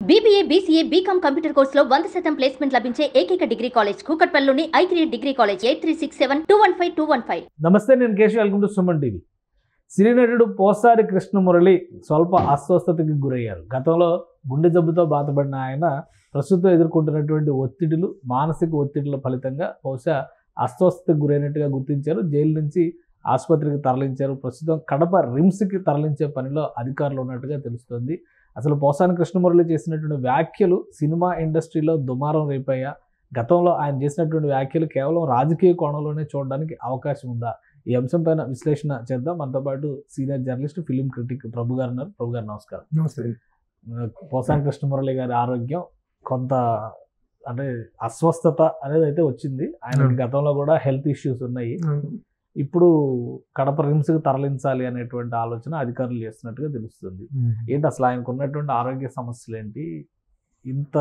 BBA, BCA, BCom computer కోర్సులో 100% placement లభించే ఏకైక డిగ్రీ కాలేజ్ కూకట్పల్లిలోని I3 డిగ్రీ కాలేజ్ 8367215215. నమస్తే, నేను Keshav. Welcome to Suman TV. Cine నటుడు పోసారి కృష్ణమురళి స్వల్ప అస్వస్థతకి గురయ్యారు. గతంలో గుండె జబ్బుతో బాధపడిన ఆయన ప్రస్తుతం ఎదుర్కొంటున్నటువంటి ఒత్తిడులు, మానసిక ఒత్తిడుల ఫలితంగా బహుశా అస్వస్థతకు గురైనట్టుగా గుర్తించారు. జైలు నుంచి ఆసుపత్రికి తరలించారు. ప్రస్తుతం కడప రిమ్స్కి తరలించే పనిలో అధికారులు ఉన్నట్టుగా తెలుస్తోంది. అసలు పోసాని కృష్ణమురళి చేసినటువంటి వ్యాఖ్యలు సినిమా ఇండస్ట్రీలో దుమారం రేపాయా? గతంలో ఆయన చేసినటువంటి వ్యాఖ్యలు కేవలం రాజకీయ కోణంలోనే చూడడానికి అవకాశం ఉందా? ఈ అంశం పైన విశ్లేషణ చేద్దాం. మనతో పాటు సీనియర్ జర్నలిస్ట్, ఫిలిం క్రిటిక్ ప్రభు గారు ఉన్నారు. ప్రభు గారు నమస్కారం. నమస్తే. పోసాని కృష్ణమురళి గారి ఆరోగ్యం కొంత అంటే అస్వస్థత అనేది అయితే వచ్చింది. ఆయనకి గతంలో కూడా హెల్త్ ఇష్యూస్ ఉన్నాయి. ఇప్పుడు కడప రిమ్స్కి తరలించాలి అనేటువంటి ఆలోచన అధికారులు చేస్తున్నట్టుగా తెలుస్తుంది. ఏంటి అసలు ఆయనకు ఉన్నటువంటి ఆరోగ్య సమస్యలు ఏంటి? ఇంత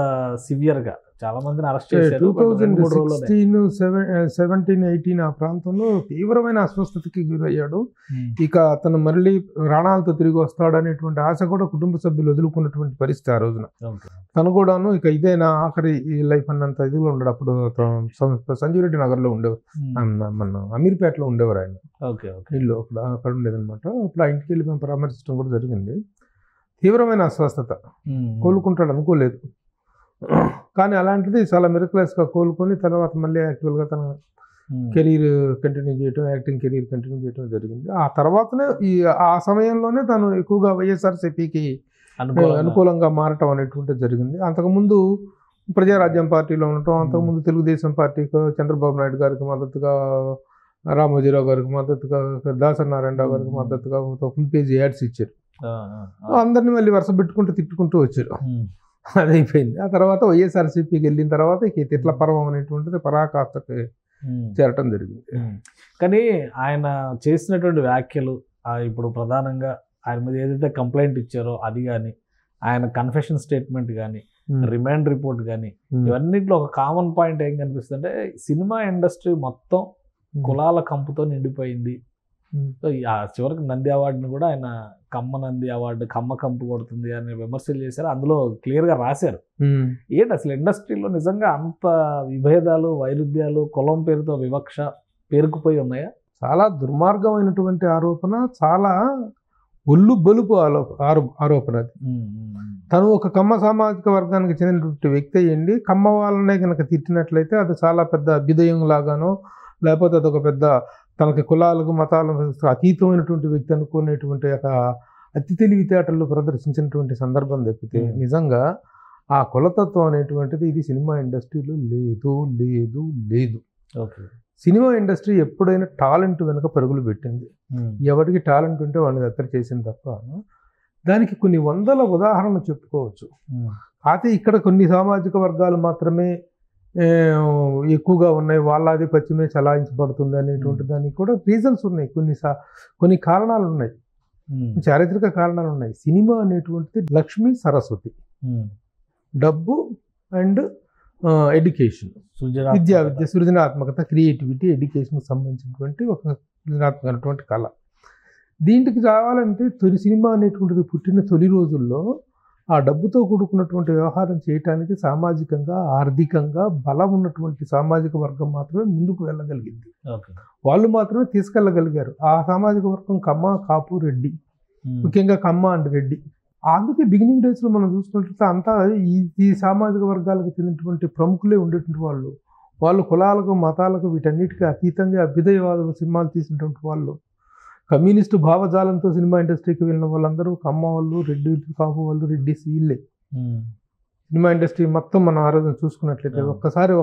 సివియర్గా చాలా మందిని అరెస్ట్ చేశారు. 2017-18 ఆ ప్రాంతంలో తీవ్రమైన అస్వస్థతకి గురయ్యాడు. ఇక అతను మళ్ళీ ప్రాణాలతో తిరిగి వస్తాడు అనేటువంటి ఆశ కూడా కుటుంబ సభ్యులు వదులుకున్నటువంటి పరిస్థితి ఆ రోజున. తను కూడాను ఇక ఇదే నా ఆఖరి లైఫ్ అన్నంత ఇదిలో ఉండడు. అప్పుడు సంజీవ్ రెడ్డి నగర్లో ఉండేవారు, మన అమీర్పేటలో ఉండేవారు ఆయన. ఇల్లు అక్కడ ఉండేదన్నమాట. అప్పుడు ఆ ఇంటికి వెళ్ళి మేము పరామర్శించడం కూడా జరిగింది. తీవ్రమైన అస్వస్థత, కోలుకుంటాడు అనుకోలేదు. కానీ అలాంటిది చాలా మిరక్యులస్గా కోలుకొని తర్వాత మళ్ళీ యాక్చువల్గా తన కెరీర్ కంటిన్యూ చేయడం, యాక్టింగ్ కెరీర్ కంటిన్యూ చేయడం జరిగింది. ఆ తర్వాతనే ఆ సమయంలోనే తను ఎక్కువగా వైఎస్ఆర్సీపీకి అనుకూలంగా మారటం అనేటువంటిది జరిగింది. అంతకుముందు ప్రజారాజ్యం పార్టీలో ఉండటం, అంతకుముందు తెలుగుదేశం పార్టీకి చంద్రబాబు నాయుడు గారికి మద్దతుగా, రామోజీరావు గారికి మద్దతుగా, దాసరి నారాయణరావు గారికి మద్దతుగా ఫుల్ పేజ్ యాడ్స్ ఇచ్చారు. అందరినీ మళ్ళీ వరుస పెట్టుకుంటూ తిట్టుకుంటూ వచ్చారు. అది అయిపోయింది. ఆ తర్వాత వైఎస్ఆర్సీపీకి వెళ్ళిన తర్వాత ఇక తిట్ల పర్వం అనేటువంటిది పరాకాష్ఠకి చేరటం జరిగింది. కానీ ఆయన చేసినటువంటి వ్యాఖ్యలు, ఇప్పుడు ప్రధానంగా ఆయన మీద ఏదైతే కంప్లైంట్ ఇచ్చారో అది కానీ, ఆయన కన్ఫెషన్ స్టేట్మెంట్ కానీ, రిమాండ్ రిపోర్ట్ కానీ, ఇవన్నిట్లో ఒక కామన్ పాయింట్ ఏం కనిపిస్తుంది అంటే సినిమా ఇండస్ట్రీ మొత్తం కులాల కంపుతో నిండిపోయింది. సో చివరికి నంది అవార్డుని కూడా ఆయన కమ్మ నంది అవార్డు, కమ్మ కంపు కొడుతుంది అని విమర్శలు చేశారు. అందులో క్లియర్గా రాశారు. ఏంటి అసలు ఇండస్ట్రీలో నిజంగా అంత విభేదాలు, వైరుధ్యాలు, కులం పేరుతో వివక్ష పేరుకుపోయి ఉన్నాయా? చాలా దుర్మార్గమైనటువంటి ఆరోపణ, చాలా ఒళ్ళు బలుపు ఆరోపణ అది. తను ఒక కమ్మ సామాజిక వర్గానికి చెందినటువంటి వ్యక్తి అయ్యండి కమ్మ వాళ్ళనే కనుక తిట్టినట్లయితే అది చాలా పెద్ద అభ్యుదయం లాగానో, లేకపోతే అదొక పెద్ద తనకి కులాలకు మతాలకు అతీతమైనటువంటి వ్యక్తి అనుకునేటువంటి ఒక అతి తెలివితేటల్లో ప్రదర్శించినటువంటి సందర్భం తప్పితే నిజంగా ఆ కులతత్వం అనేటువంటిది ఇది సినిమా ఇండస్ట్రీలో లేదు లేదు లేదు. సినిమా ఇండస్ట్రీ ఎప్పుడైనా టాలెంట్ వెనుక పరుగులు పెట్టింది. ఎవరికి టాలెంట్ ఉంటే వాడిని దగ్గర చేసింది తప్ప దానికి కొన్ని వందల ఉదాహరణలు చెప్పుకోవచ్చు. అయితే ఇక్కడ కొన్ని సామాజిక వర్గాలు మాత్రమే ఎక్కువగా ఉన్నాయి, వాళ్ళ ఆధిపత్యమే చలాయించబడుతుంది అనేటువంటి దానికి కూడా రీజన్స్ ఉన్నాయి. కొన్ని కారణాలు ఉన్నాయి, చారిత్రక కారణాలు ఉన్నాయి. సినిమా అనేటువంటిది లక్ష్మీ సరస్వతి, డబ్బు అండ్ ఎడ్యుకేషన్, విద్య, సృజనాత్మకత, క్రియేటివిటీ, ఎడ్యుకేషన్కి సంబంధించినటువంటి ఒక సృజనాత్మకమైనటువంటి కళ. దీంట్కి రావాలంటే సినిమా అనేటువంటిది పుట్టిన తొలి రోజుల్లో ఆ డబ్బుతో కూడుకున్నటువంటి వ్యవహారం చేయటానికి సామాజికంగా, ఆర్థికంగా బలం ఉన్నటువంటి సామాజిక వర్గం మాత్రమే ముందుకు వెళ్ళగలిగింది. వాళ్ళు మాత్రమే తీసుకెళ్ళగలిగారు. ఆ సామాజిక వర్గం కమ్మ, కాపు, రెడ్డి, ముఖ్యంగా కమ్మ అండ్ రెడ్డి. అందుకే బిగినింగ్ డేస్లో మనం చూసుకున్నట్లయితే అంతా ఈ సామాజిక వర్గాలకు చెందినటువంటి ప్రముఖులే ఉండేటువంటి వాళ్ళు కులాలకు, మతాలకు, వీటన్నిటికీ అతీతంగా అభ్యుదయవాద సినిమాలు తీసినటువంటి వాళ్ళు. కమ్యూనిస్టు భావజాలంతో సినిమా ఇండస్ట్రీకి వెళ్ళిన వాళ్ళందరూ కమ్మ వాళ్ళు, రెడ్డి, కాపు వాళ్ళు, రెడ్డిస్ వీళ్ళే. సినిమా ఇండస్ట్రీ మొత్తం మనం ఆ రోజున చూసుకున్నట్లయితే ఒక్కసారి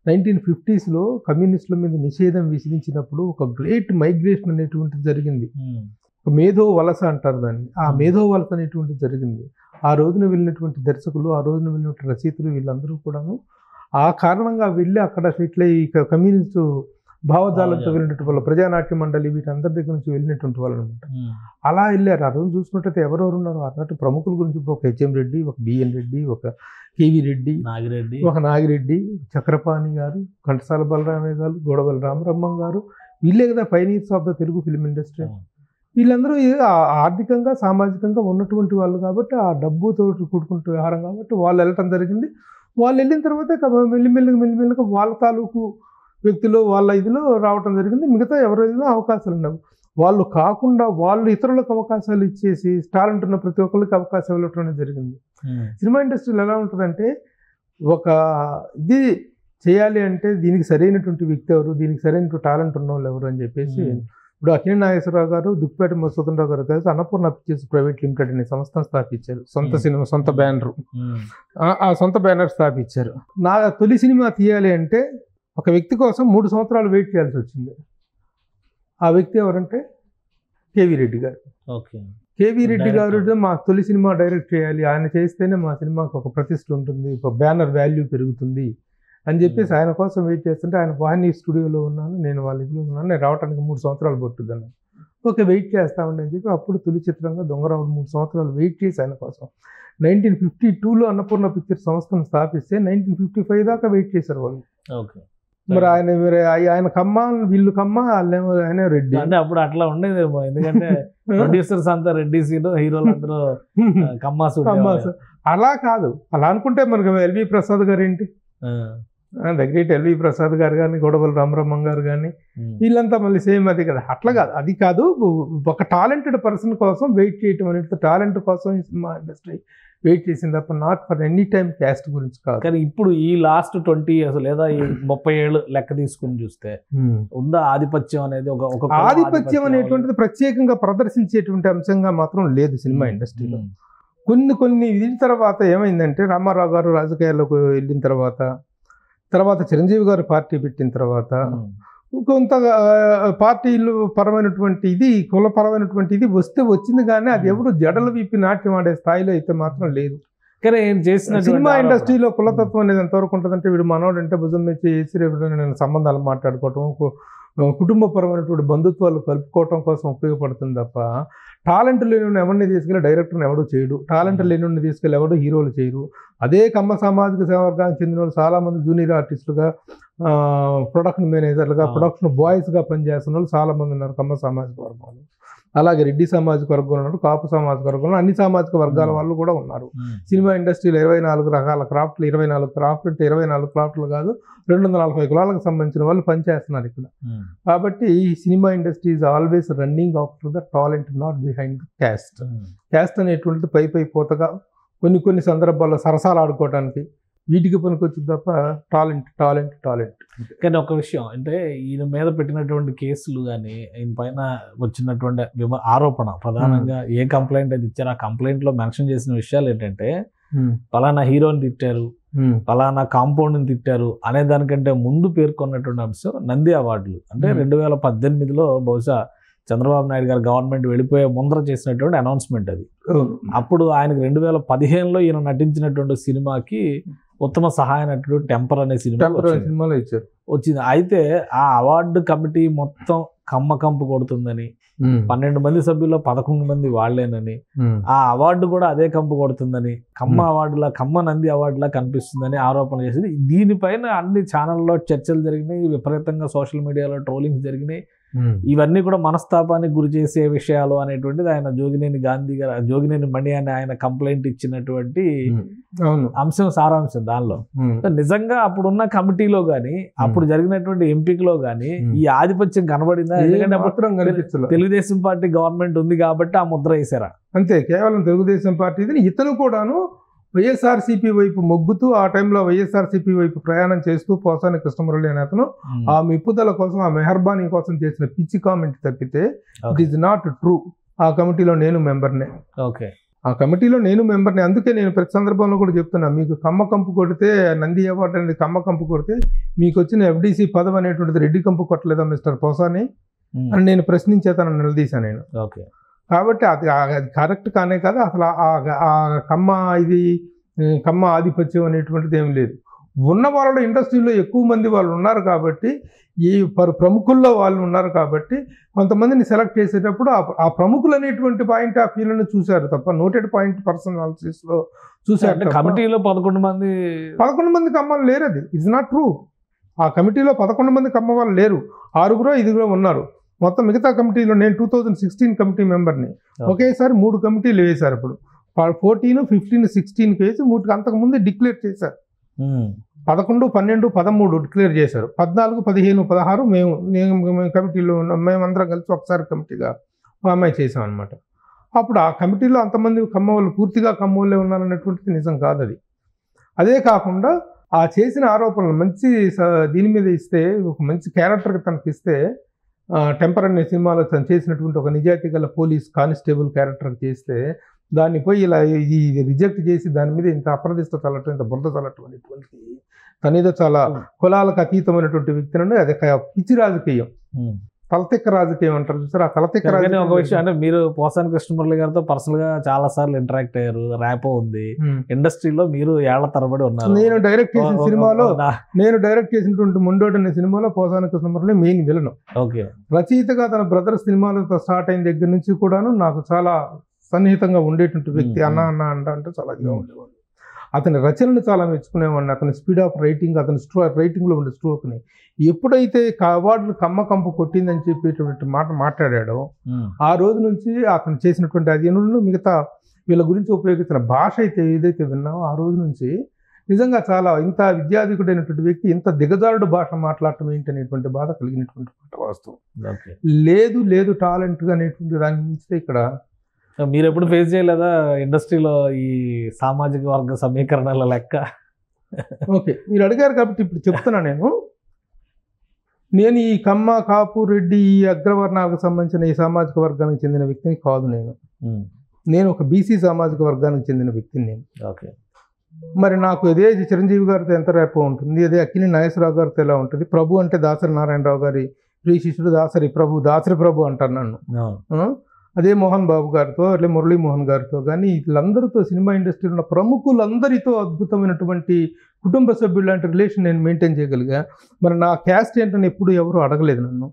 1950s కమ్యూనిస్టుల మీద నిషేధం విధించినప్పుడు ఒక గ్రేట్ మైగ్రేషన్ అనేటువంటిది జరిగింది. మేధో వలస అంటారు దాన్ని. ఆ మేధో వలస అనేటువంటిది జరిగింది. ఆ రోజున వెళ్ళినటువంటి దర్శకులు, ఆ రోజున వెళ్ళినటువంటి రచయితలు వీళ్ళందరూ కూడాను ఆ కారణంగా వెళ్ళి అక్కడ సెటిల్ అయ్యి కమ్యూనిస్టు భావజాలంతో వెళ్ళినటువంటి వాళ్ళు, ప్రజానాట్య మండలి, వీటందరి దగ్గర నుంచి వెళ్ళినటువంటి వాళ్ళు అనమాట. అలా వెళ్ళారు. ఆ రోజు చూసుకున్నట్టయితే ఎవరెవరు ఉన్నారు అన్నట్టు ప్రముఖుల గురించి ఒక హెచ్ఎం రెడ్డి, ఒక బిఎన్ రెడ్డి, ఒక కేవీ రెడ్డి, ఒక నాగిరెడ్డి, చక్రపాణి గారు, ఘంటసాల బలరామయ్య గారు, గోడవల్లి రామబ్రహ్మం గారు, వీళ్ళే కదా pioneers of the Telugu film industry. వీళ్ళందరూ ఆర్థికంగా సామాజికంగా ఉన్నటువంటి వాళ్ళు కాబట్టి ఆ డబ్బుతో కూడుకుంటూ వ్యవహారం కాబట్టి వాళ్ళు వెళ్ళటం జరిగింది. వాళ్ళు వెళ్ళిన తర్వాత మెల్లిమెల్లిగా వాళ్ళ తాలూకు వ్యక్తులు వాళ్ళ ఇదిలో రావటం జరిగింది. మిగతా ఎవరైనా అవకాశాలు ఉండవు. వాళ్ళు కాకుండా వాళ్ళు ఇతరులకు అవకాశాలు ఇచ్చేసి టాలెంట్ ఉన్న ప్రతి ఒక్కరికి అవకాశం ఇవ్వటం జరిగింది. సినిమా ఇండస్ట్రీలో ఎలా ఉంటుందంటే ఒక ఇది చేయాలి అంటే దీనికి సరైనటువంటి వ్యక్తి ఎవరు, దీనికి సరైనటువంటి టాలెంట్ ఉన్న వాళ్ళు ఎవరు అని చెప్పేసి ఇప్పుడు అక్కినేని నాగేశ్వరరావు గారు, దుక్కిపేట మధుసూదనరావు గారు కలిసి అన్నపూర్ణ పిక్చర్స్ ప్రైవేట్ లిమిటెడ్ అనే సంస్థను స్థాపించారు. సొంత బ్యానర్, ఆ సొంత బ్యానర్ స్థాపించారు. నా తొలి సినిమా తీయాలి అంటే ఒక వ్యక్తి కోసం 3 సంవత్సరాలు వెయిట్ చేయాల్సి వచ్చింది. ఆ వ్యక్తి ఎవరంటే కేవీ రెడ్డి గారు. కేవీ రెడ్డి గారు మా తొలి సినిమా డైరెక్ట్ చేయాలి, ఆయన చేస్తేనే మా సినిమాకి ఒక ప్రతిష్ఠ ఉంటుంది, ఒక బ్యానర్ వాల్యూ పెరుగుతుంది అని చెప్పేసి ఆయన కోసం వెయిట్ చేస్తుంటే ఆయన వాహిని స్టూడియోలో ఉన్నాను, నేను వాళ్ళ ఇంట్లో ఉన్నాను, నేను రావడానికి 3 సంవత్సరాలు పట్టుదన్నాను. ఓకే వెయిట్ చేస్తామండి అని చెప్పి అప్పుడు తొలి చిత్రంగా దొంగరావుడు 3 సంవత్సరాలు వెయిట్ చేసి ఆయన కోసం 1952లో అన్నపూర్ణ పిక్చర్ సంస్థను స్థాపిస్తే 1955 దాకా వెయిట్ చేశారు వాళ్ళు. మరి ఆయన కమ్మ, వీళ్ళు కమ్మ, ఆయన రెడ్డి. అంటే అప్పుడు అట్లా ఉండేది, ఎందుకంటే ప్రొడ్యూసర్స్ అంతా రెడ్డి, హీరోలు అందరూ కమ్మాసు. అలా కాదు, అలా అనుకుంటే మనకు ఎల్వి ప్రసాద్ గారు ఏంటి, దగ్గర ఎల్వి ప్రసాద్ గారు కానీ, గొడవల రామబ్రహ్మం గారు కానీ, వీళ్ళంతా మళ్ళీ సేమ్ అది కదా. అట్లా కాదు, అది కాదు. ఒక టాలెంటెడ్ పర్సన్ కోసం వెయిట్ చేయటం అనేది, టాలెంట్ కోసం సినిమా ఇండస్ట్రీ వెయిట్ చేసింది తప్ప not for any time caste గురించి కాదు. కానీ ఇప్పుడు ఈ లాస్ట్ 20 years లేదా ఈ 30 ఏళ్ళు లెక్క తీసుకుని చూస్తే ఉందా ఆధిపత్యం అనేది? ఒక ఆధిపత్యం అనేటువంటిది ప్రత్యేకంగా ప్రదర్శించేటువంటి అంశంగా మాత్రం లేదు సినిమా ఇండస్ట్రీలో. కొన్ని దీని తర్వాత ఏమైందంటే రామారావు గారు రాజకీయాల్లోకి వెళ్ళిన తర్వాత చిరంజీవి గారు పార్టీ పెట్టిన తర్వాత కొంత పార్టీలు పరమైనటువంటి ఇది, కులపరమైనటువంటి ఇది వచ్చింది కానీ అది ఎవరు జడలు విప్పి నాట్యం ఆడే స్థాయిలో అయితే మాత్రం లేదు. కానీ చేసిన సినిమా ఇండస్ట్రీలో కులతత్వం అనేది ఎంతవరకు ఉంటుందంటే వీడు మనోడు అంటే భుజం మీద చేసి నేను సంబంధాలు మాట్లాడుకోవటం, కుటుంబపరమైనటువంటి బంధుత్వాలు కలుపుకోవటం కోసం ఉపయోగపడుతుంది తప్ప టాలెంట్ లేని ఎవరిని తీసుకెళ్ళి డైరెక్టర్ని ఎవడో చేయడు, టాలెంట్ లేని తీసుకెళ్ళి ఎవడో హీరోలు చేయరు. అదే కమ్మ సామాజిక సేవ వర్గానికి చెందిన వాళ్ళు చాలామంది జూనియర్ ఆర్టిస్టులుగా, ప్రొడక్షన్ మేనేజర్లుగా, ప్రొడక్షన్ బాయ్స్గా పనిచేస్తున్న వాళ్ళు చాలామంది ఉన్నారు కమ్మ సామాజిక వర్గంలో. అలాగే రెడ్డి సామాజిక వర్గంలో ఉన్నారు, కాపు సామాజిక వర్గంలో, అన్ని సామాజిక వర్గాల వాళ్ళు కూడా ఉన్నారు. సినిమా ఇండస్ట్రీలో 24 రకాల క్రాఫ్ట్లు, 24 క్రాఫ్ట్లు అంటే 24 క్రాఫ్ట్లు కాదు, 240 కులాలకు సంబంధించిన వాళ్ళు పనిచేస్తున్నారు ఇక్కడ. కాబట్టి ఈ cinema industry is always running after the talent, not behind caste. Caste అనేటువంటిది పై పోతగా కొన్ని సందర్భాల్లో సరసాలు ఆడుకోవడానికి వీటికి పనికొచ్చింది తప్ప టాలెంట్. కానీ ఒక విషయం అంటే ఈయన మీద పెట్టినటువంటి కేసులు కానీ, ఈయన పైన వచ్చినటువంటి ఆరోపణ ప్రధానంగా ఏ కంప్లైంట్ అది ఇచ్చారు, ఆ కంప్లైంట్లో మెన్షన్ చేసిన విషయాలు ఏంటంటే పలానా హీరోని తిట్టారు, పలానా కాంపౌండ్ని తిట్టారు అనే దానికంటే ముందు పేర్కొన్నటువంటి అంశం నంది అవార్డులు. అంటే 2018లో బహుశా చంద్రబాబు నాయుడు గారు గవర్నమెంట్ వెళ్ళిపోయే ముందర చేసినటువంటి అనౌన్స్మెంట్ అది. అప్పుడు ఆయనకు 2015లో ఈయన నటించినటువంటి సినిమాకి ఉత్తమ సహాయ నటుడు టెంపర్ అనే సినిమాలో ఇచ్చారు వచ్చింది. అయితే ఆ అవార్డు కమిటీ మొత్తం కంపు కొడుతుందని, 12 మంది సభ్యుల్లో 11 మంది వాళ్లేనని, ఆ అవార్డు కూడా అదే కంపు కొడుతుందని, కమ్మ నంది అవార్డులా కనిపిస్తుందని ఆరోపణ చేసింది. దీనిపైన అన్ని ఛానల్లో చర్చలు జరిగినాయి, విపరీతంగా సోషల్ మీడియాలో ట్రోలింగ్స్ జరిగినాయి. ఇవన్నీ కూడా మనస్తాపానికి గురి చేసే విషయాలు అనేటువంటిది ఆయన జోగినేని మణి అని ఆయన కంప్లైంట్ ఇచ్చినటువంటి అంశం, సారాంశం. దానిలో నిజంగా అప్పుడున్న కమిటీలో గాని, అప్పుడు జరిగినటువంటి ఎంపికలో గాని ఈ ఆధిపత్యం కనబడిందా? ఎందుకంటే తెలుగుదేశం పార్టీ గవర్నమెంట్ ఉంది కాబట్టి ఆ ముద్ర వేసారా? అంతే, కేవలం తెలుగుదేశం పార్టీ. ఇతను కూడాను వైఎస్ఆర్సీపీ వైపు మొగ్గుతూ ఆ టైంలో వైఎస్ఆర్సీపీ వైపు ప్రయాణం చేస్తూ పోసాని కృష్ణమురళి అనే అతను ఆ మెప్పుదల కోసం, ఆ మెహర్బానీ కోసం చేసిన పిచ్చి కామెంట్ తప్పితే ఇట్ ఈస్ నాట్ ట్రూ. ఆ కమిటీలో నేను మెంబర్నే. అందుకే నేను ప్రతి సందర్భంలో కూడా చెప్తున్నా, మీకు కంపు కొడితే నంది అవార్డు అనేది కంపు కొడితే మీకు వచ్చిన FDC పదవి అనేటువంటిది రెడ్డి కంపు కొట్టలేదా మిస్టర్ పోసాని అని నేను ప్రశ్నించేతను నిలదీశాను నేను. కాబట్టి అది కరెక్ట్ కానే కాదు అసలు. ఆ కమ్మ ఆధిపత్యం అనేటువంటిది ఏమి లేదు. ఉన్న వాళ్ళలో ఇండస్ట్రీలో ఎక్కువ మంది వాళ్ళు ఉన్నారు కాబట్టి, ఈ ప్రముఖుల్లో వాళ్ళు ఉన్నారు కాబట్టి కొంతమందిని సెలెక్ట్ చేసేటప్పుడు ఆ ప్రముఖులు అనేటువంటి పాయింట్ ఆఫ్ వ్యూలను చూశారు తప్ప నోటెడ్ పాయింట్ పర్సనాలిటీస్లో చూశారు. కమిటీలో 11 మంది కమ్మలు లేరు. అది ఇట్స్ నాట్ ట్రూ. ఆ కమిటీలో 11 మంది కమ్మ వాళ్ళు లేరు, 6 5 ఉన్నారు. మొత్తం మిగతా కమిటీలో నేను 2016 కమిటీ మెంబర్ని. ఒకేసారి 3 కమిటీలు వేశారు. ఇప్పుడు 14, 15, 16 వేసి 3 అంతకుముందే డిక్లేర్ చేశారు. 11, 12, 13 డిక్లేర్ చేశారు. 14, 15, 16 మేము కమిటీలో ఉన్నాం. మేమందరం కలిసి ఒకసారి కమిటీగా ఫామ్ అయి చేసాం అనమాట. అప్పుడు ఆ కమిటీలో అంతమంది కమ్మవాళ్ళు పూర్తిగా కమ్మవాళ్ళే ఉన్నారనేటువంటిది నిజం కాదు అది. అదే కాకుండా ఆ చేసిన ఆరోపణలు మంచి దీని మీద ఇస్తే, ఒక మంచి క్యారెక్టర్కి తనకి ఇస్తే, టెంపర్ అనే సినిమాలో తను చేసినటువంటి ఒక నిజాయితీ గల పోలీస్ కానిస్టేబుల్ క్యారెక్టర్ చేస్తే దాన్ని పోయి ఇలా ఇది రిజెక్ట్ చేసి దాని మీద ఇంత అప్రదిష్ట చల్లటం, ఇంత బురద చల్లటం అనేటువంటిది తనేదో చాలా కులాలకు అతీతమైనటువంటి వ్యక్తి నుండి అది పిచ్చి రాజకీయం, తలతిక్క రాజకీయం అంటారు చూసారు. ఆ తలతిక్క రాజకీయం ఒక విషయం అంటే మీరు పోసాని కృష్ణమురళి గారితో పర్సనల్ గా చాలా సార్లు ఇంటరాక్ట్ అయ్యారు, ర్యాపో ఉంది. ఇండస్ట్రీలో మీరు ఏళ్ల తరబడి ఉన్నారు. నేను డైరెక్ట్ చేసినటువంటి ముండోడు అనే సినిమాలో Posani Krishnamurali main villain. Okay. రచయితగా తన బ్రదర్ సినిమాలతో స్టార్ట్ అయిన దగ్గర నుంచి కూడాను నాకు చాలా సన్నిహితంగా ఉండేటువంటి వ్యక్తి. అన్న అంటే చాలా ఉండేవాడు. అతని రచనలు చాలా మెచ్చుకునేవాడిని. అతని స్పీడ్ ఆఫ్ రైటింగ్, అతని రైటింగ్లో ఉండే స్ట్రోక్ని ఎప్పుడైతే అవార్డులు కంపు కొట్టిందని చెప్పేటువంటి మాట మాట్లాడాడో ఆ రోజు నుంచి అతను చేసినటువంటి అధ్యయనంలో మిగతా వీళ్ళ గురించి ఉపయోగించిన భాష అయితే ఏదైతే విన్నామో ఆ రోజు నుంచి నిజంగా చాలా ఇంత విద్యాధికుడైనటువంటి వ్యక్తి ఇంత దిగజారుడు భాష మాట్లాడటం ఏంటి అనేటువంటి బాధ కలిగినటువంటి వాస్తవం. లేదు టాలెంట్గా అనేటువంటి దాని మించితే ఇక్కడ మీరు ఎప్పుడు ఫేస్ చేయలేదా ఇండస్ట్రీలో ఈ సామాజిక వర్గ సమీకరణల లెక్క? ఓకే, మీరు అడిగారు కాబట్టి ఇప్పుడు చెప్తున్నా. నేను ఈ కమ్మ, కాపు, రెడ్డి, ఈ అగ్రవర్ణాలకు సంబంధించిన ఈ సామాజిక వర్గానికి చెందిన వ్యక్తిని కాదు. నేను ఒక బీసీ సామాజిక వర్గానికి చెందిన వ్యక్తిని. ఓకే. మరి నాకు అదే చిరంజీవి గారితో ఎంత రేపో ఉంటుంది, అదే అక్కినేని నాగేశ్వరరావు గారితో ఎలా ఉంటుంది. ప్రభు అంటే దాసరి నారాయణరావు గారి ప్రియ శిష్యుడు దాసరి ప్రభు అంటారు నన్ను. అదే మోహన్ బాబు గారితో, అట్లే మురళీమోహన్ గారితో కానీ వీళ్ళందరితో సినిమా ఇండస్ట్రీలో ఉన్న ప్రముఖులందరితో అద్భుతమైనటువంటి కుటుంబ సభ్యులు లాంటి రిలేషన్ నేను మెయింటైన్ చేయగలిగా. మరి నా క్యాస్ట్ ఏంటని ఎప్పుడు ఎవరు అడగలేదు నన్ను.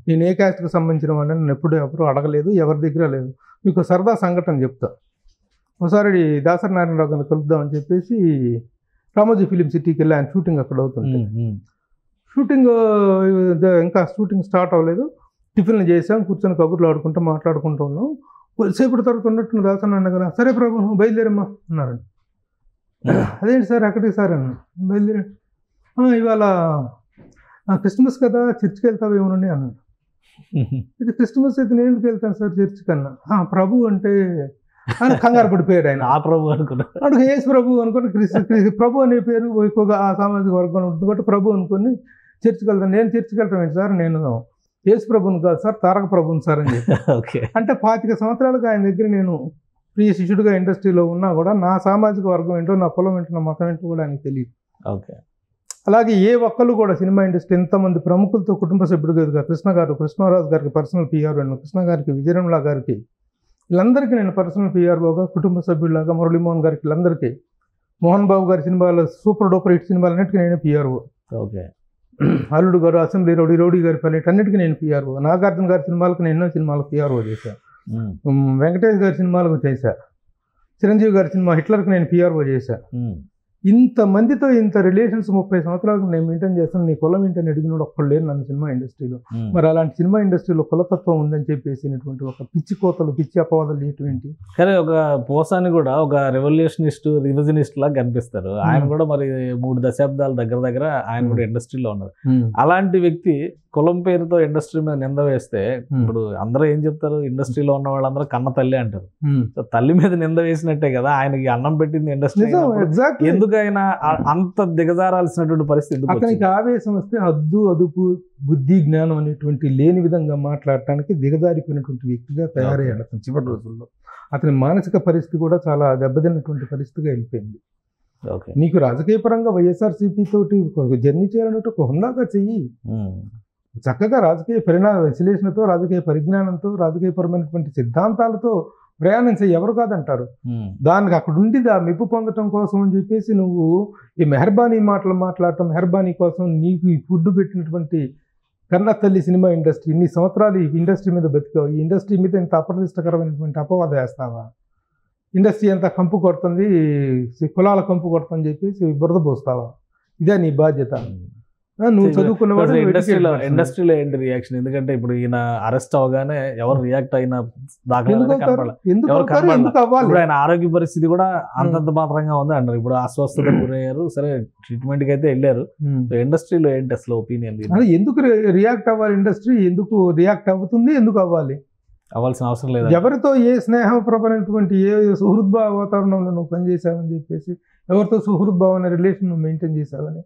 నేను ఏ క్యాస్ట్కి సంబంధించిన వాళ్ళని నన్ను ఎప్పుడు ఎవరు అడగలేదు, ఎవరి దగ్గర లేదు. మీకు సరదా సంఘటన చెప్తా. ఒకసారి దాసరి నారాయణరావు గారిని కలుద్దామని చెప్పేసి రామోజీ ఫిలిం సిటీకి వెళ్ళి ఆయన షూటింగ్ అక్కడ అవుతుంది. షూటింగ్ ఇంకా స్టార్ట్ అవ్వలేదు. టిఫిన్లు చేసాం, కూర్చొని కబుర్లు ఆడుకుంటూ మాట్లాడుకుంటూ ఉన్నాం. కొద్దిసేపటి తర్వాత ఉన్నట్టు దాసరి నారాయణ గారు సరే ప్రభు నువ్వు బయలుదేరమ్మా అన్నారండి. అదేంటి సార్ అక్కడికి సార్ అన్న బయలుదేరండి. ఇవాళ క్రిస్మస్ కదా చర్చికి వెళ్తావేమోనండి అన్నాడు. ఇది క్రిస్మస్ అయితే నేను ఎందుకు వెళ్తాను సార్ చర్చి కన్నా. ప్రభు అంటే కంగారు పడిపోయాడు ఆయన. ఆ ప్రభు అనుకున్నాడు. అడుగు యేసు ప్రభు అనుకుని ప్రభు అనే పేరు ఎక్కువగా ఆ సామాజిక వర్గం ఉంటుంది కాబట్టి ప్రభు అనుకుని చర్చికి వెళ్తాను. నేను చర్చికి వెళ్తాం ఏంటి సార్, నేను యేసు ప్రభుని కాదు సార్ తారక ప్రభుని సార్ అని చెప్పి. అంటే 25 సంవత్సరాలుగా ఆయన దగ్గర నేను ప్రియ శిష్యుడిగా ఇండస్ట్రీలో ఉన్నా కూడా నా సామాజిక వర్గం ఏంటో, నా కులం ఏంటో, నా మతం ఏంటో కూడా ఆయనకు తెలియదు. అలాగే ఏ ఒక్కళ్ళు కూడా సినిమా ఇండస్ట్రీ ఎంతమంది ప్రముఖులతో కుటుంబ సభ్యుడిగా ఎదుగా కృష్ణరాజు గారికి పర్సనల్ పిఆర్, కృష్ణ గారికి, విజయరమణ గారికి, వీళ్ళందరికీ నేను పర్సనల్ పిఆర్ఓగా కుటుంబ సభ్యులాగా, మురళీమోహన్ గారికి, వీళ్ళందరికీ, మోహన్ బాబు గారి సినిమాలు సూపర్ డూపర్ హిట్ సినిమాలన్నిటికీ నేను పిఆర్ఓ. అల్లుడు గారు, అసెంబ్లీ రౌడీ గారి పని అన్నిటికీ నేను పిఆర్ఓ. నాగార్జున గారి సినిమాలకు నేను ఎన్నో సినిమాలకు పిఆర్ఓ చేశాను. వెంకటేష్ గారి సినిమాలకు చేశా. చిరంజీవి గారి సినిమా హిట్లర్కి నేను పిఆర్ఓ చేశా. ఇంతమందితో ఇంత రిలేషన్స్ 30 సంవత్సరాలకు నేను మెయింటైన్ చేస్తాను. నీ కులం ఏంటని అడిగినోడు ఒక్కడు లేరు నన్ను సినిమా ఇండస్ట్రీలో. మరి అలాంటి సినిమా ఇండస్ట్రీలో కులతత్వం ఉందని చెప్పేసినటువంటి ఒక పిచ్చి కోతలు, పిచ్చి అపవాదాలు ఏంటి. కానీ ఒక పోసాని కూడా ఒక రెవల్యూషనిస్ట్, రివిజనిస్ట్ లాగా కనిపిస్తారు. ఆయన కూడా మరి 3 దశాబ్దాల దగ్గర ఆయన కూడా ఇండస్ట్రీలో ఉన్నారు. అలాంటి వ్యక్తి కులం పేరుతో ఇండస్ట్రీ మీద నింద వేస్తే ఇప్పుడు అందరూ ఏం చెప్తారు, ఇండస్ట్రీలో ఉన్న వాళ్ళందరూ కన్న తల్లి అంటారు. తల్లి మీద నింద వేసినట్టే కదా ఆయనకి అన్నం పెట్టింది ఇండస్ట్రీ. ఎందుకు ఆయన అంత దిగజారాల్సినటువంటి పరిస్థితి? అతనికి ఆవేశం వస్తే హద్దు, అదుపు, బుద్ధి, జ్ఞానం అనేటువంటి లేని విధంగా మాట్లాడటానికి దిగజారిపోయినటువంటి వ్యక్తిగా తయారయ్యాడు అతను చివరి రోజుల్లో. అతని మానసిక పరిస్థితి కూడా చాలా దెబ్బతిన్నటువంటి పరిస్థితిగా వెళ్ళిపోయింది. నీకు రాజకీయ పరంగా వైఎస్ఆర్సీపీ తోటి జర్నీ చేయాలంటే ఒక హుందాగా చెయ్యి. చక్కగా రాజకీయ విశ్లేషణతో, రాజకీయ పరిజ్ఞానంతో, రాజకీయపరమైనటువంటి సిద్ధాంతాలతో ప్రయాణం చేయి, ఎవరు కాదంటారు. దానికి అక్కడ ఉండి మెప్పు పొందటం కోసం అని చెప్పేసి నువ్వు ఈ మెహర్బానీ మాటలు మాట్లాడటం, మెహర్బానీ కోసం నీకు ఈ ఫుడ్ పెట్టినటువంటి కన్న తల్లి సినిమా ఇండస్ట్రీ, ఇన్ని సంవత్సరాలు ఈ ఇండస్ట్రీ మీద బతికావు, ఈ ఇండస్ట్రీ మీద ఇంత అప్రదిష్టకరమైనటువంటి అపవాదం వేస్తావా? ఇండస్ట్రీ అంతా కంపు కొడుతుంది, కులాల కంపు కొడుతుందని చెప్పేసి బురద పోస్తావా? ఇదే నీ బాధ్యత. నువ్వు చదువుకున్నవాడు ఇండస్ట్రీలో ఏంటి రియాక్షన్? ఎందుకంటే ఇప్పుడు ఈయన అరెస్ట్ అవగానే ఎవరు రియాక్ట్ అయిన ఎందుకు అవ్వాలి? ఇప్పుడు ఆయన ఆరోగ్య పరిస్థితి కూడా అంతంత మాత్రంగా ఉంది అంటారు. ఇప్పుడు అస్వస్థత గురయ్యారు, సరే ట్రీట్మెంట్ కి అయితే వెళ్ళారు. ఇండస్ట్రీలో ఏంటి అసలు ఒపీనియన్? ఎందుకు రియాక్ట్ అవ్వాలి? ఇండస్ట్రీ ఎందుకు రియాక్ట్ అవుతుంది? ఎందుకు అవ్వాలి? అవ్వాల్సిన అవసరం లేదు. ఎవరితో ఏ స్నేహప్రభమైనటువంటి ఏ సుహృద్భావ వాతావరణంలో నువ్వు పనిచేసావని చెప్పేసి, ఎవరితో సుహృద్భావ అనే రిలేషన్ నువ్వు మెయింటైన్ చేసావని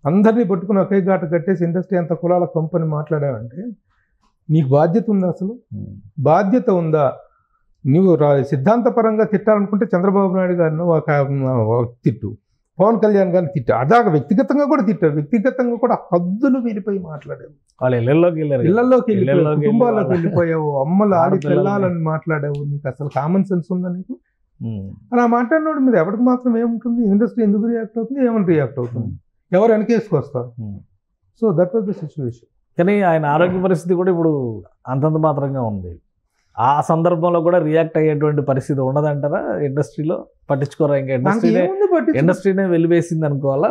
అందరినీ పట్టుకుని ఒకే ఘాట కట్టేసి ఇండస్ట్రీ అంత కులాల కంపెనీ మాట్లాడావంటే నీకు బాధ్యత ఉందా? అసలు బాధ్యత ఉందా? నువ్వు సిద్ధాంతపరంగా తిట్టాలనుకుంటే చంద్రబాబు నాయుడు గారిని ఒక తిట్టు, పవన్ కళ్యాణ్ గారిని తిట్టు, అదాక వ్యక్తిగతంగా కూడా తిట్టారు. వ్యక్తిగతంగా కూడా హద్దులు వెళ్ళిపోయి మాట్లాడావు, ఇళ్లలోకి వెళ్ళిపోయావు, కుటుంబాల్లోకి వెళ్ళిపోయావు, అమ్మలు ఆడి పిల్లాలని మాట్లాడావు. నీకు అసలు కామన్ సెన్స్ ఉందా నీకు? అలా మాట్లాడినోడు మీద ఎవరికి మాత్రం ఏముంటుంది? ఇండస్ట్రీ ఎందుకు రియాక్ట్ అవుతుంది? ఏమని రియాక్ట్ అవుతుంది? ఎవరు వెనకేసుకొస్తారు? So that was the situation. కానీ ఆయన ఆరోగ్య పరిస్థితి కూడా ఇప్పుడు అంతంత మాత్రంగా ఉంది. ఆ సందర్భంలో కూడా రియాక్ట్ అయ్యేటువంటి పరిస్థితి ఉండదంటారా? ఇండస్ట్రీలో పట్టించుకోరా? ఇంకా ఇండస్ట్రీనే వెలివేసింది అనుకోవాలా?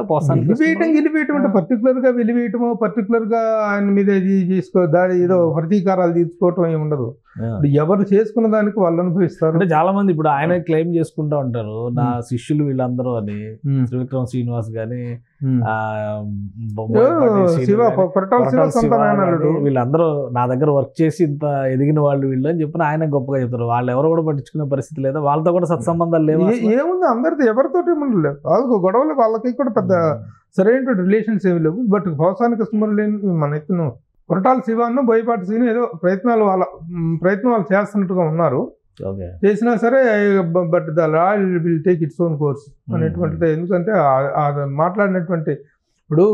వెలివేయటం అంటే పర్టికులర్ గా వెలివేయటమో పర్టికులర్ గా ఆయన మీద దాడి ఏదో ప్రతీకారాలు తీర్చుకోవటం ఏమి ఉండదు. ఎవరు చేసుకున్న దానికి వాళ్ళు అనుభవిస్తారు. అంటే చాలా మంది ఇప్పుడు ఆయన క్లెయిమ్ చేసుకుంటా ఉంటారు, నా శిష్యులు వీళ్ళందరూ అని. త్రివిక్రమ్ శ్రీనివాస్ గాని, వీళ్ళందరూ నా దగ్గర వర్క్ చేసి ఇంత ఎదిగిన వాళ్ళు వీళ్ళు అని చెప్పిన ఆయన గొప్పగా చెప్తారు. వాళ్ళు ఎవరు కూడా పట్టించుకునే పరిస్థితి లేదా? వాళ్ళతో కూడా సత్సంబంధాలు లేవు. ఏముంది, అందరితో ఎవరితోటి ఉండలేదు. వాళ్ళకు గొడవలు, వాళ్ళకి కూడా పెద్ద సరైన రిలేషన్స్ ఏమి లేవు. బట్ పోసాని కృష్ణమురళి మన ఎత్తును కొరటాల శివాను, బోయపాటి శ్రీను ఏదో ప్రయత్నం వాళ్ళు చేస్తున్నట్టుగా ఉన్నారు. చేసినా సరే but the law will take its own course అనేటువంటిది. ఎందుకంటే మాట్లాడినటువంటి ఇప్పుడు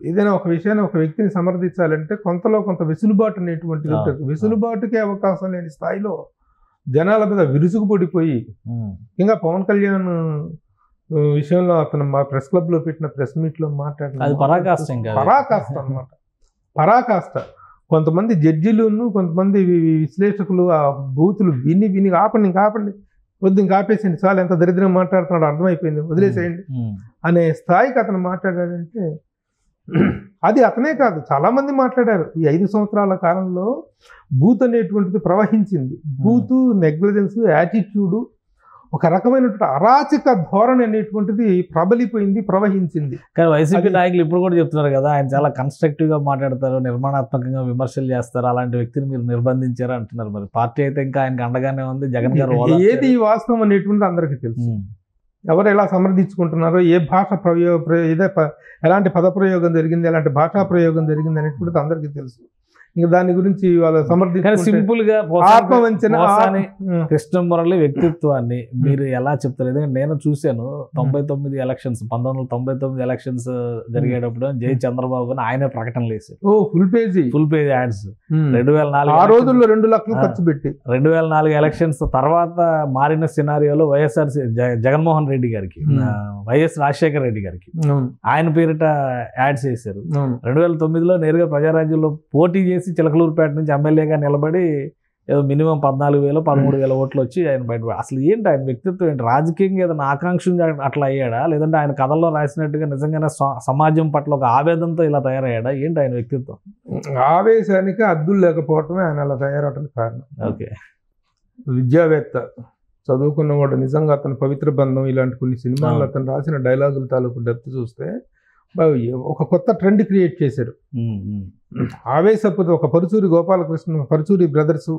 ఏదైనా ఒక విషయాన్ని, ఒక వ్యక్తిని సమర్థించాలంటే కొంతలో కొంత వెసులుబాటు అనేటువంటిది ఉంటుంది. వెసులుబాటుకే అవకాశం లేని స్థాయిలో జనాల మీద విరుచుకుపడిపోయి, ఇంకా పవన్ కళ్యాణ్ విషయంలో అతను మా ప్రెస్ క్లబ్ లో పెట్టిన ప్రెస్ మీట్ లో మాట్లాడిన పరాకాష్ట అనమాట. పరాకాష్ట. కొంతమంది జడ్జిలును, కొంతమంది విశ్లేషకులు ఆ బూతులు విని ఆపండి వద్దు, ఇంకా ఆపేసేయండి, చాలా ఎంత దరిద్రం మాట్లాడుతున్నాడు అర్థమైపోయింది, వదిలేసేయండి అనే స్థాయికి అతను మాట్లాడాడంటే అది అతనే కాదు, చాలా మంది మాట్లాడారు. ఈ 5 సంవత్సరాల కాలంలో బూత్ అనేటువంటిది ప్రవహించింది. బూతు, నెగ్లిజెన్స్, యాటిట్యూడు, ఒక రకమైనటువంటి అరాచక ధోరణి అనేటువంటిది ప్రబలిపోయింది, ప్రవహించింది. కానీ వైసీపీ నాయకులు ఇప్పుడు కూడా చెప్తున్నారు కదా, ఆయన చాలా కన్స్ట్రక్టివ్ గా మాట్లాడతారు, నిర్మాణాత్మకంగా విమర్శలు చేస్తారు, అలాంటి వ్యక్తిని మీరు నిర్బంధించారు అంటున్నారు. మరి పార్టీ అయితే ఇంకా ఆయనకు అండగానే ఉంది. జగన్ గారు ఏది వాస్తవం అనేటువంటిది అందరికీ తెలుసు. ఎవరు ఎలా సమర్థించుకుంటున్నారో, ఏ భాష ఎలాంటి పదప్రయోగం జరిగింది, ఎలాంటి భాషా ప్రయోగం జరిగింది అనేటువంటిది అందరికీ తెలుసు. ఇంకా దాని గురించి వాళ్ళు సింపుల్ గా కృష్ణమురళి వ్యక్తిత్వాన్ని మీరు ఎలా చెప్తారు? ఎందుకంటే నేను చూశాను 99 ఎలక్షన్స్, 1999 ఎలక్షన్స్ జరిగేటప్పుడు జై చంద్రబాబు ఆయనే ప్రకటనలు వేశారు. Full page ads. 2004 ఆ రోజుల్లో 2 లక్షలు ఖర్చు పెట్టి 2004 ఎలక్షన్స్ తర్వాత మారిన సినారియోలో వైఎస్ఆర్ జగన్మోహన్ రెడ్డి గారికి, వైఎస్ రాజశేఖర రెడ్డి గారికి ఆయన పేరిట యాడ్స్ వేశారు. 2009లో నేరుగా ప్రజారాజ్యంలో పోటీ చేసి చిలకలూరుపేట నుంచి ఎమ్మెల్యేగా నిలబడి ఏదో మినిమం 14,000 13,000 ఓట్లు వచ్చి ఆయన బయట. అసలు ఏంటి ఆయన వ్యక్తిత్వం ఏంటి? రాజకీయంగా ఏదైనా ఆకాంక్షగా అట్లా అయ్యాడా, లేదంటే ఆయన కథల్లో రాసినట్టుగా నిజంగానే సమాజం పట్ల ఒక ఆవేదనతో ఇలా తయారయ్యాడా? ఏంటి ఆయన వ్యక్తిత్వం? ఆవేశానికి అద్దులు లేకపోవటమే ఆయన అలా తయారవడానికి కారణం. ఓకే, విద్యావేత్త, చదువుకున్నవాడు, నిజంగా అతను పవిత్ర బంధం ఇలాంటి కొన్ని సినిమాల్లో అతను రాసిన డైలాగుల తాలూకు డెప్త్ చూస్తే ఒక కొత్త ట్రెండ్ క్రియేట్ చేశారు. ఆవేశపు ఒక పరుచూరి గోపాలకృష్ణ, పరుచూరి బ్రదర్సు,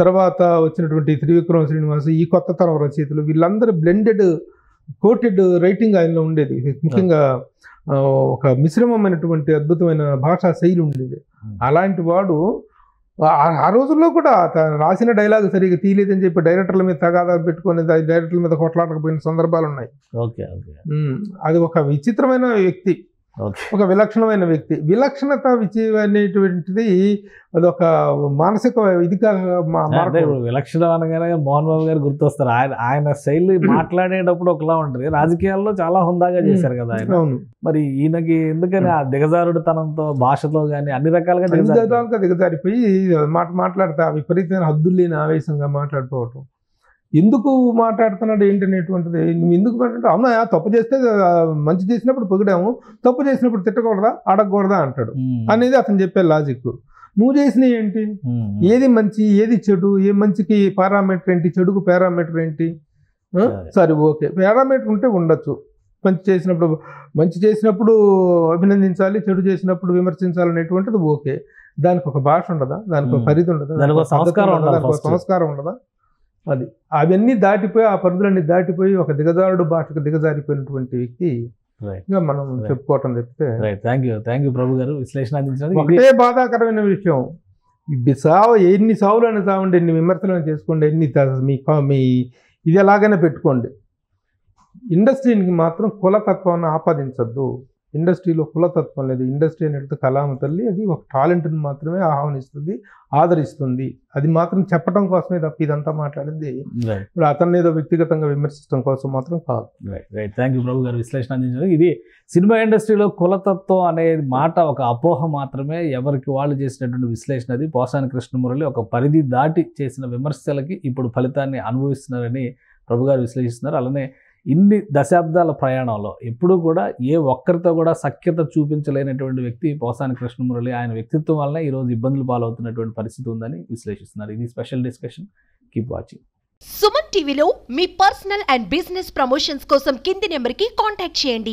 తర్వాత వచ్చినటువంటి త్రివిక్రమ శ్రీనివాస్, ఈ కొత్త తరం రచయితలు, వీళ్ళందరూ బ్లెండెడ్ కోటెడ్ రైటింగ్ ఆయనలో ఉండేది. ముఖ్యంగా ఒక మిశ్రమమైనటువంటి అద్భుతమైన భాషా శైలి ఉండేది. అలాంటి వాడు ఆ రోజుల్లో కూడా రాసిన డైలాగ్ సరిగ్గా తీయలేదని చెప్పి డైరెక్టర్ల మీద తగాదాలు పెట్టుకొని డైరెక్టర్ల మీద కొట్లాడకపోయిన సందర్భాలు ఉన్నాయి. అది ఒక విచిత్రమైన వ్యక్తి, ఒక విలక్షణమైన వ్యక్తి. విలక్షణత అనేటువంటిది అదొక మానసిక ఇదిగా విలక్షణం అనగానే మోహన్ బాబు గారు గుర్తొస్తారు. ఆయన శైలి మాట్లాడేటప్పుడు ఒకలా ఉంటుంది, రాజకీయాల్లో చాలా హుందాగా చేశారు కదా ఆయన. మరి ఈయనకి ఎందుకని ఆ దిగజారుడు తనంతో, భాషతో కానీ అన్ని రకాలుగా దిగజారిపోయి మాట్లాడితే విపరీతమైన హద్దులు లేని ఆవేశంగా మాట్లాడుకోవటం, ఎందుకు మాట్లాడుతున్నాడు ఏంటనేటువంటిది, నువ్వు ఎందుకు మాట్లాడు, అవునా తప్పు చేస్తే మంచి చేసినప్పుడు పొగిడాము, తప్పు చేసినప్పుడు తిట్టకూడదా అడగకూడదా అంటాడు అనేది అతను చెప్పే లాజిక్. నువ్వు చేసినవి ఏంటి, ఏది మంచి ఏది చెడు, ఏ మంచికి పారామీటర్ ఏంటి, చెడుకు పారామీటర్ ఏంటి? సరే ఓకే, పారామీటర్ ఉంటే ఉండొచ్చు. మంచి చేసినప్పుడు అభినందించాలి, చెడు చేసినప్పుడు విమర్శించాలి అనేటువంటిది ఓకే. దానికి ఒక భాష ఉండదా, దానికి ఒక పరిధి ఉండదా, దానికి ఒక సంస్కారం ఉండదా? అది అవన్నీ దాటిపోయి, ఆ పరిధులన్నీ దాటిపోయి ఒక దిగజారుడు భాషకు దిగజారిపోయినటువంటి వ్యక్తి మనం చెప్పుకోవటం చెప్తే. థ్యాంక్ యూ ప్రభు గారు విశ్లేషణ అందించినందుకు. ఒకటే బాధాకరమైన విషయం, ఎన్ని సావులను సావండి, ఎన్ని విమర్శలను చేసుకోండి, మీ ఇది ఎలాగైనా పెట్టుకోండి, ఇండస్ట్రీకి మాత్రం కులతత్వాన్ని ఆపాదించద్దు. ఇండస్ట్రీలో కులతత్వం లేదు. ఇండస్ట్రీ అనేది కళామ తల్లి, అది ఒక టాలెంట్ని మాత్రమే ఆహ్వానిస్తుంది, ఆదరిస్తుంది. అది మాత్రం చెప్పడం కోసమే తప్ప ఇదంతా మాట్లాడింది ఇప్పుడు అతన్ని ఏదో వ్యక్తిగతంగా విమర్శించడం కోసం మాత్రం కాదు. థ్యాంక్ యూ ప్రభు గారు విశ్లేషణ అందించడం. ఇది సినిమా ఇండస్ట్రీలో కులతత్వం అనే మాట ఒక అపోహ మాత్రమే, ఎవరికి వాళ్ళు చేసినటువంటి విశ్లేషణ. అది పోసాని కృష్ణమురళి ఒక పరిధి దాటి చేసిన విమర్శలకి ఇప్పుడు ఫలితాన్ని అనుభవిస్తున్నారని ప్రభు గారు విశ్లేషిస్తున్నారు. అలానే ఇన్ని దశాబ్దాల ప్రయాణంలో ఎప్పుడూ కూడా ఏ ఒక్కరితో కూడా సఖ్యత చూపించలేనటువంటి వ్యక్తి పోసాని కృష్ణమురళి. ఆయన వ్యక్తిత్వం వల్లనే ఈరోజు ఇబ్బందులు పాలవుతున్నటువంటి పరిస్థితి ఉందని విశ్లేషిస్తున్నారు. ఇది special discussion. Keep watching. Suman టీవీలో మీ పర్సనల్ అండ్ బిజినెస్ ప్రమోషన్స్ కోసం కింది నెంబర్కి కాంటాక్ట్ చేయండి.